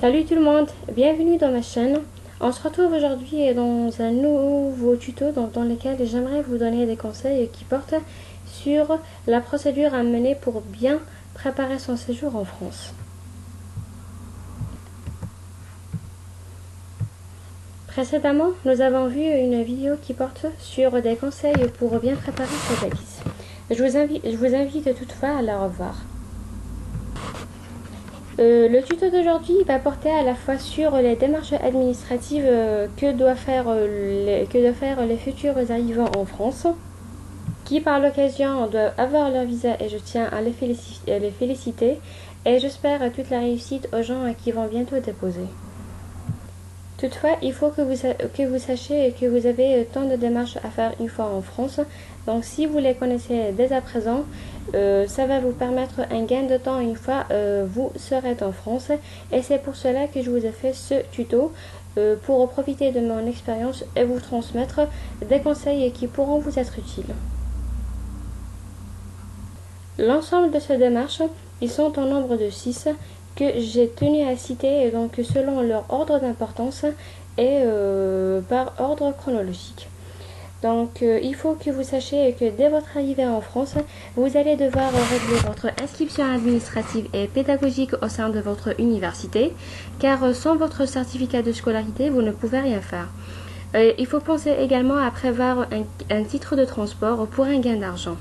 Salut tout le monde, bienvenue dans ma chaîne. On se retrouve aujourd'hui dans un nouveau tuto dans lequel j'aimerais vous donner des conseils qui portent sur la procédure à mener pour bien préparer son séjour en France. Précédemment, nous avons vu une vidéo qui porte sur des conseils pour bien préparer sa valise. Je vous invite toutefois à la revoir. Le tuto d'aujourd'hui va porter à la fois sur les démarches administratives que doivent faire les futurs arrivants en France, qui par l'occasion doivent avoir leur visa, et je tiens à les féliciter, et j'espère toute la réussite aux gens qui vont bientôt déposer. Toutefois, il faut que vous sachiez que vous avez tant de démarches à faire une fois en France. Donc si vous les connaissez dès à présent, ça va vous permettre un gain de temps une fois vous serez en France. Et c'est pour cela que je vous ai fait ce tuto, pour profiter de mon expérience et vous transmettre des conseils qui pourront vous être utiles. L'ensemble de ces démarches, ils sont au nombre de 6 que j'ai tenu à citer, donc selon leur ordre d'importance et par ordre chronologique. Donc il faut que vous sachiez que dès votre arrivée en France, vous allez devoir régler votre inscription administrative et pédagogique au sein de votre université, car sans votre certificat de scolarité, vous ne pouvez rien faire. Il faut penser également à prévoir un titre de transport pour un gain d'argent.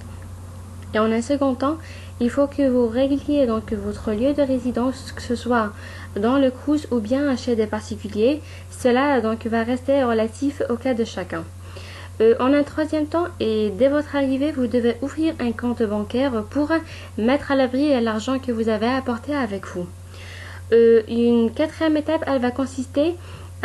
Et en un second temps, il faut que vous régliez donc votre lieu de résidence, que ce soit dans le Crous ou bien chez des particuliers. Cela donc va rester relatif au cas de chacun. En un troisième temps, et dès votre arrivée, vous devez ouvrir un compte bancaire pour mettre à l'abri l'argent que vous avez apporté avec vous. Une quatrième étape, elle va consister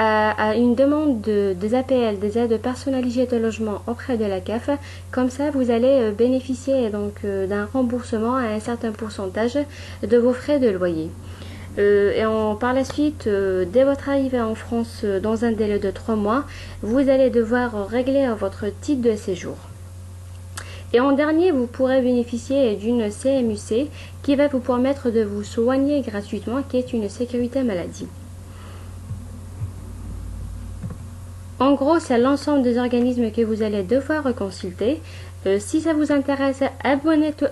à une demande des APL, des aides personnalisées de logement auprès de la CAF. Comme ça, vous allez bénéficier donc d'un remboursement à un certain pourcentage de vos frais de loyer. Par la suite, dès votre arrivée en France, dans un délai de 3 mois, vous allez devoir régler votre titre de séjour. Et en dernier, vous pourrez bénéficier d'une CMU-C qui va vous permettre de vous soigner gratuitement, qui est une sécurité maladie. En gros, c'est l'ensemble des organismes que vous allez devoir consulter. Si ça vous intéresse, abonnez-vous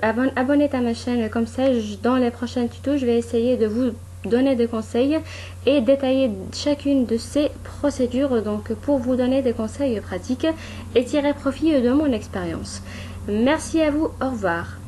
à ma chaîne, comme ça dans les prochains tutos, je vais essayer de vous donner des conseils et détailler chacune de ces procédures, donc pour vous donner des conseils pratiques et tirer profit de mon expérience. Merci à vous, au revoir.